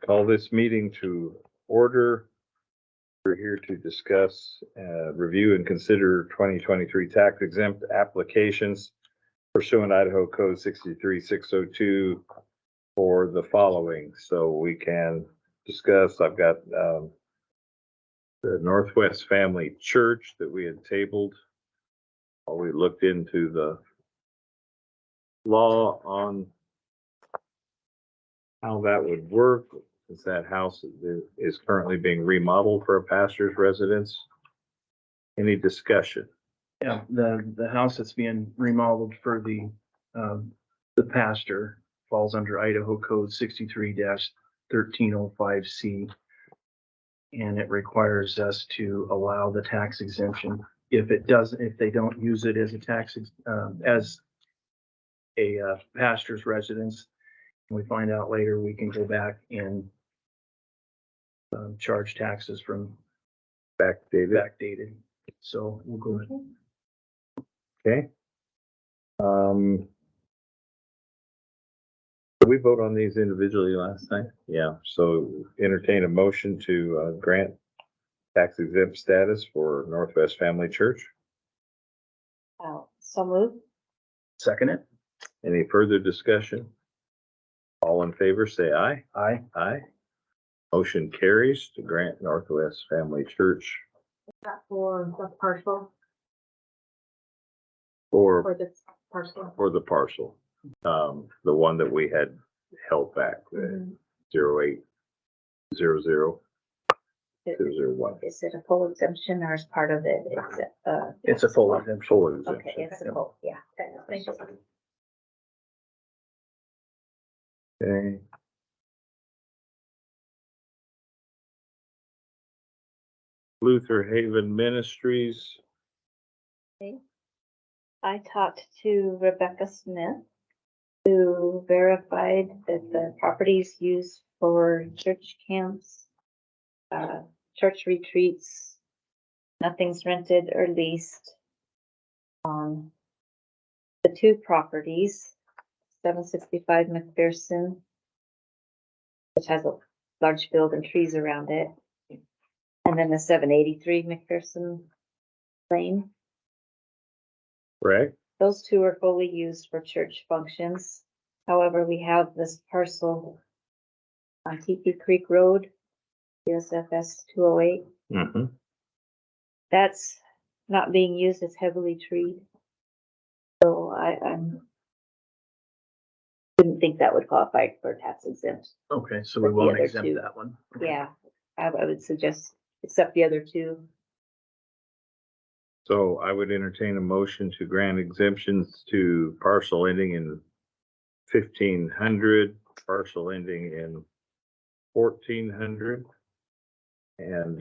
Call this meeting to order. We're here to discuss, review and consider 2023 tax exempt applications pursuant Idaho Code 63602 for the following. So we can discuss, I've got the Northwest Family Church that we had tabled while we looked into the law on how that would work, since that house is currently being remodeled for a pastor's residence. Any discussion? Yeah, the house that's being remodeled for the pastor falls under Idaho Code 63-1305C. And it requires us to allow the tax exemption. If they don't use it as a as a pastor's residence, we find out later, we can go back and charge taxes from backdated. So we'll go ahead. Okay. Did we vote on these individually last night? Yeah, so entertain a motion to grant tax exempt status for Northwest Family Church. So moved. Second it. Any further discussion? All in favor, say aye. Aye. Aye. Motion carries to grant Northwest Family Church For the parcel, for for the parcel. the parcel. The one that we had held back, Mhm. 0800201. Is it a full exemption or is part of it? It's a full exemption. Full Okay, exemption. it's a full, yeah. Thank you. Okay. Luther Haven Ministries. I talked to Rebecca Smith, who verified that the properties used for church camps, church retreats, nothing's rented or leased. The two properties, 765 McPherson, which has a large field and trees around it, and then the 783 McPherson Lane. Correct. Those two are fully used for church functions. However, we have this parcel on Teepee Creek Road, USFS 208. Mm-hmm. That's not being used, it's heavily treed. So I didn't think that would qualify for tax exempt. Okay, so we But the won't other exempt two. that one. Okay. Yeah, I would suggest, except the other two. So I would entertain a motion to grant exemptions to parcel ending in 1500, parcel ending in 1400, and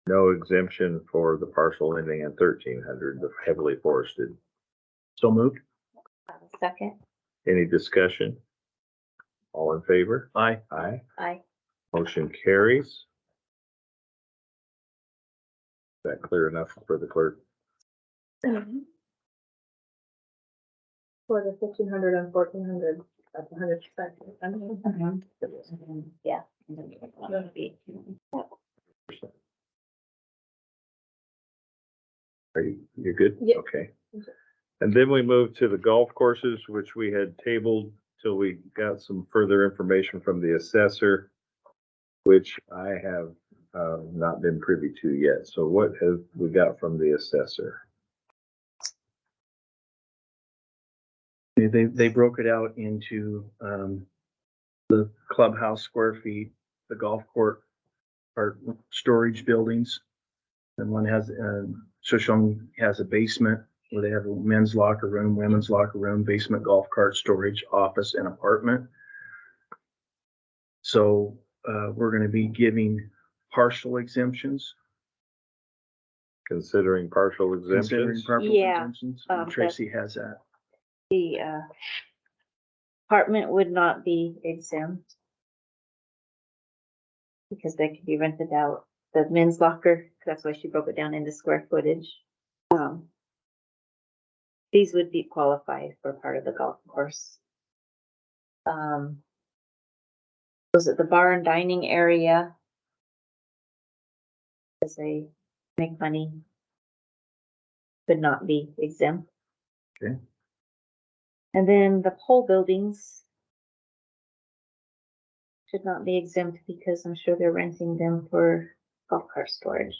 no exemption for the parcel ending in 1300, the heavily forested. So moved. Second, Any discussion? All in favor? Aye. Aye. aye. Motion carries. Is that clear enough for the clerk? For the 1500 and 1400, that's 100%. Yeah. You're good? Yeah. Okay. And then we moved to the golf courses, which we had tabled till we got some further information from the assessor, which I have not been privy to yet. So what have we got from the assessor? They broke it out into the clubhouse square feet, the golf court or storage buildings. And one has, Shoshone has a basement where they have a men's locker room, women's locker room, basement golf cart storage, office and apartment. So we're gonna be giving partial exemptions. Considering partial Considering exemptions? partial Yeah, exemptions. that's- Tracy has that. The apartment would not be exempt because they could be rented out. The men's locker, that's why she broke it down into square footage. These would be qualified for part of the golf course. Was it the bar and dining area? Because they make money. Could not be exempt. Okay. And then the pole buildings. Should not be exempt because I'm sure they're renting them for golf cart storage.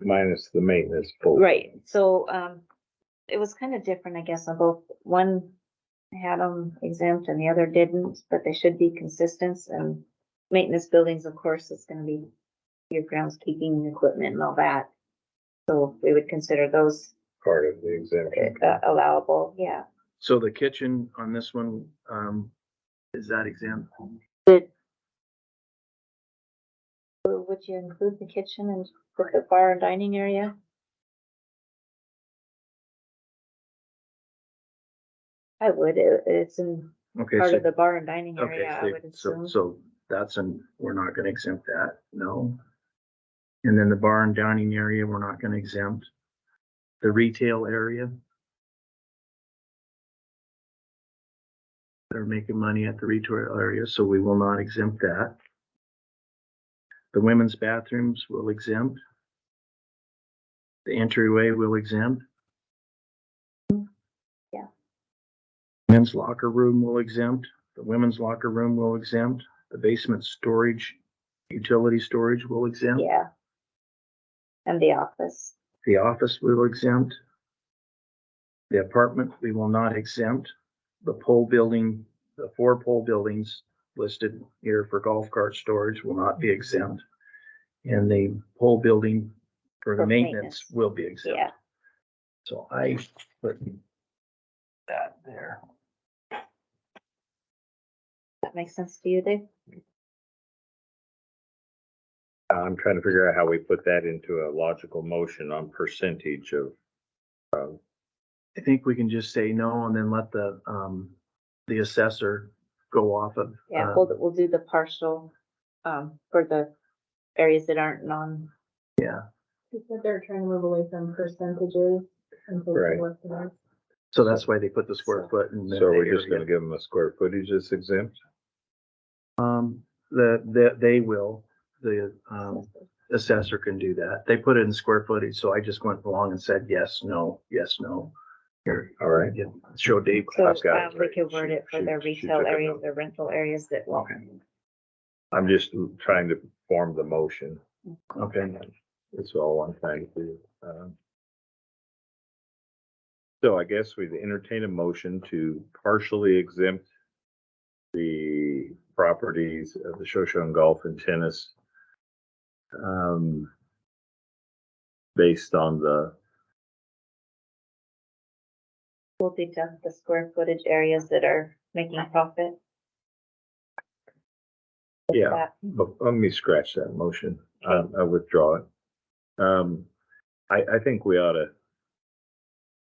Minus the maintenance. pool. Right, so, it was kind of different, I guess, on both. One had them exempt and the other didn't, but they should be consistent, and maintenance buildings, of course, is gonna be your groundskeeping equipment and all that. So we would consider those Part of the exemption. allowable, yeah. So the kitchen on this one, is that exempt? Would you include the kitchen and the bar and dining area? I would, it's in Okay, part so, of the bar and dining okay, area, I would so, assume. so that's we're not gonna exempt that, no. And then the bar and dining area, we're not gonna exempt. The retail area. They're making money at the retail area, so we will not exempt that. The women's bathrooms will exempt. The entryway will exempt. Yeah. Men's locker room will exempt. The women's locker room will exempt. The basement storage, utility storage will exempt. Yeah. And the office. The office we will exempt. The apartment we will not exempt. The pole building, the 4 pole buildings listed here for golf cart storage will not be exempt. And the pole building for the For maintenance maintenance. will be exempt. Yeah. So I put that there. That makes sense to you, Dave? I'm trying to figure out how we put that into a logical motion on percentage of, I think we can just say no and then let the assessor go off of. Yeah, we'll do the partial, for the areas that aren't non. Yeah, She said they're trying to move away from percentages and so Right. forth. So that's- so that's why they put the square foot in. so we're just gonna give them a square footage that's exempt? They will, the assessor can do that. They put it in square footage, so I just went along and said yes, no, yes, no. Here, All right. yeah, show Dave. So, I've got it we right. could word it for their She retail took a areas, note. their rental areas that won't. I'm just trying to form the motion. Okay, That's all I'm trying to do. So I guess we'd entertain a motion to partially exempt the properties of the Shoshone Golf and Tennis based on the, We'll deduct the square footage areas that are making profit. With yeah, that. but let me scratch that motion. I withdraw it. I think we ought to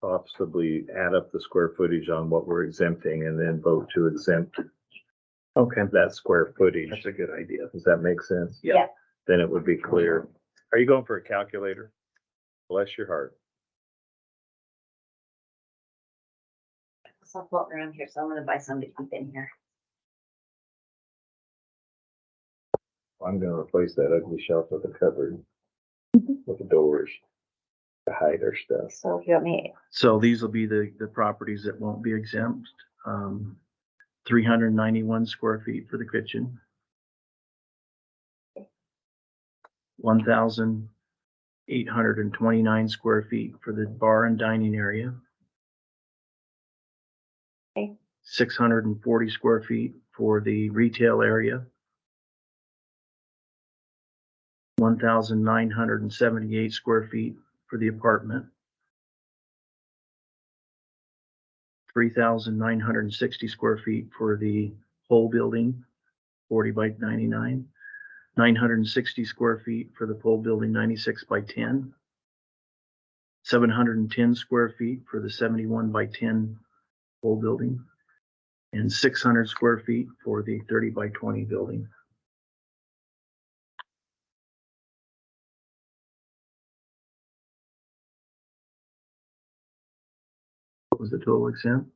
possibly add up the square footage on what we're exempting and then vote to exempt okay, that square footage. that's a good idea. Does that make sense? Yeah. Yeah. Then it would be clear. Are you going for a calculator? Bless your heart. So I'm floating around here, so I'm gonna buy some to keep in here. I'm gonna replace that ugly shelf with a cupboard with the doors to hide our stuff. So if you want me, So these will be the properties that won't be exempt. 391 square feet for the kitchen. 1,829 square feet for the bar and dining area. Okay. 640 square feet for the retail area. 1,978 square feet for the apartment. 3,960 square feet for the whole building, 40 by 99. 960 square feet for the pole building, 96 by 10. 710 square feet for the 71 by 10 pole building. And 600 square feet for the 30 by 20 building. What was the total exempt?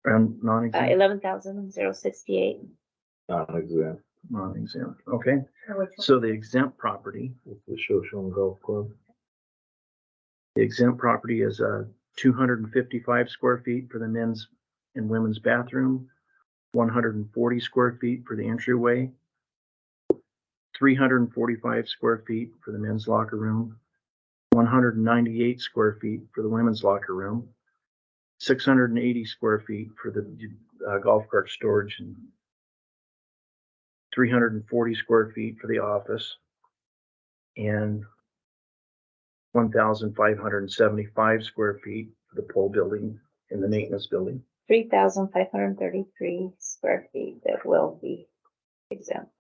Non-exempt? 11,068. Non-exempt non-exempt, okay? Or which one? So the exempt property, with the social and golf club. the exempt property is 255 square feet for the men's and women's bathroom, 140 square feet for the entryway, 345 square feet for the men's locker room, 198 square feet for the women's locker room, 680 square feet for the golf cart storage, and 340 square feet for the office, and 1,575 square feet for the pole building and the maintenance building. 3,533 square feet that will be exempt.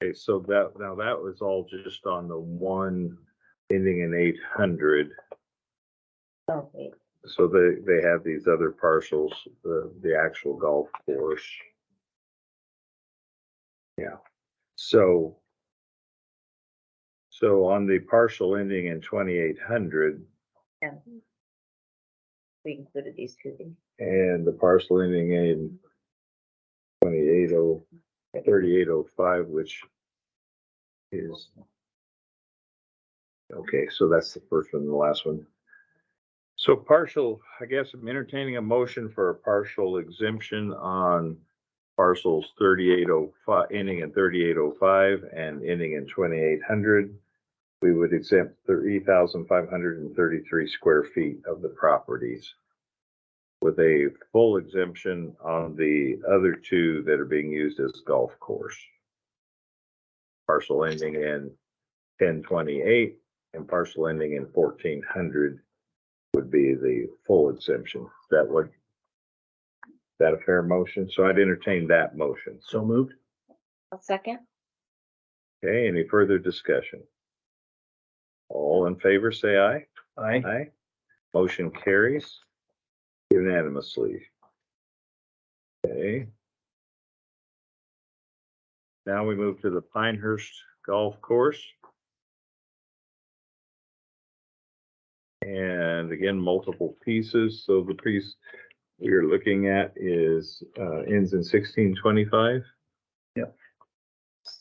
Okay, so that was all just on the one ending in 800. Okay, So they have these other parcels, the actual golf course. Yeah, so on the parcel ending in 2800 and we included these two things. and the parcel ending in 3805, which is, okay, so that's the first one and the last one. So partial, I guess I'm entertaining a motion for a partial exemption on parcels 3805, ending in 3805 and ending in 2800. We would exempt 3,533 square feet of the properties, with a full exemption on the other two that are being used as golf course. Parcel ending in 1028 and parcel ending in 1400 would be the full exemption. Is that a fair motion? So I'd entertain that motion. So moved? A second? Okay, any further discussion? All in favor, say aye. Aye. Aye. Motion carries unanimously. Okay. Now we move to the Pinehurst Golf Course. And again, multiple pieces. So the piece we're looking at is, ends in 1625. Yep.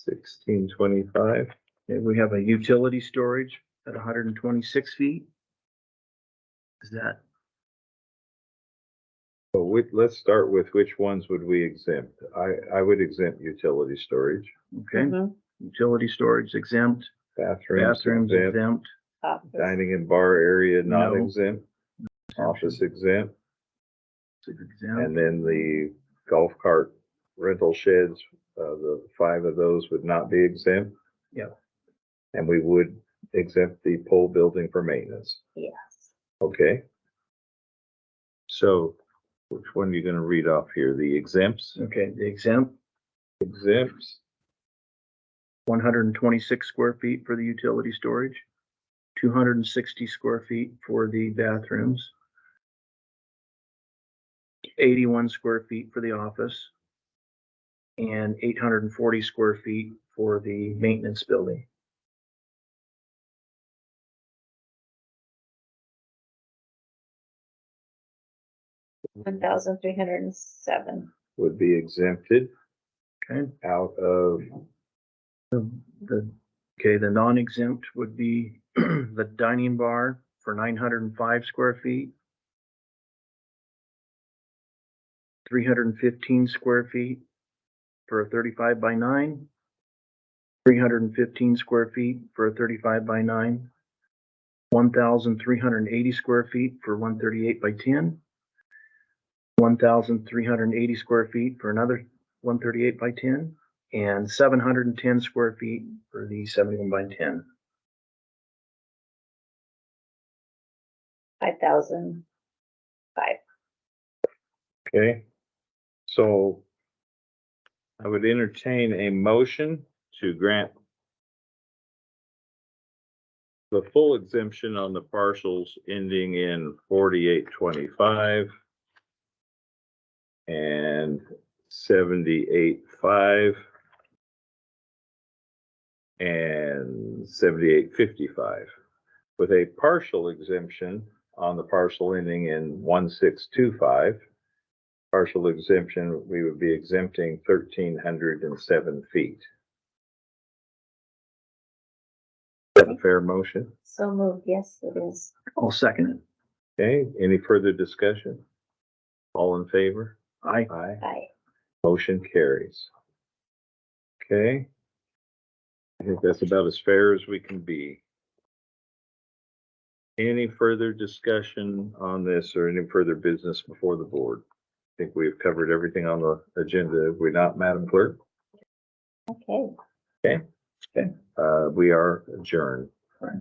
1625. And we have a utility storage at 126 feet. Is that, So let's start with which ones would we exempt? I would exempt utility storage, okay? Mhm. Utility storage exempt, bathrooms exempt, exempt, Office. dining and bar area not No. exempt, office exempt, exempt, and then the golf cart rental sheds, the 5 of those would not be exempt. Yep. And we would exempt the pole building for maintenance. Yes. Okay. So which one are you gonna read off here? The exempts? okay, the exempt, Exempts, 126 square feet for the utility storage, 260 square feet for the bathrooms, 81 square feet for the office, and 840 square feet for the maintenance building. $1,307. would be exempted Okay, out of, the non-exempt would be the dining bar for 905 square feet, 315 square feet for a 35 by 9, 315 square feet for a 35 by 9, 1,380 square feet for 138 by 10, 1,380 square feet for another 138 by 10, and 710 square feet for the 71 by 10. 5,005. okay. So I would entertain a motion to grant the full exemption on the parcels ending in 4825 and 78.5 and 7855, with a partial exemption on the parcel ending in 1625. Partial exemption, we would be exempting 1,307 feet. Is that a fair motion? So moved, yes, it is. I'll second it. Okay, any further discussion? All in favor? Aye. Aye. Aye. Motion carries. Okay. I think that's about as fair as we can be. Any further discussion on this or any further business before the board? I think we've covered everything on the agenda. Have we not, Madam Clerk? Okay. We are adjourned. Right.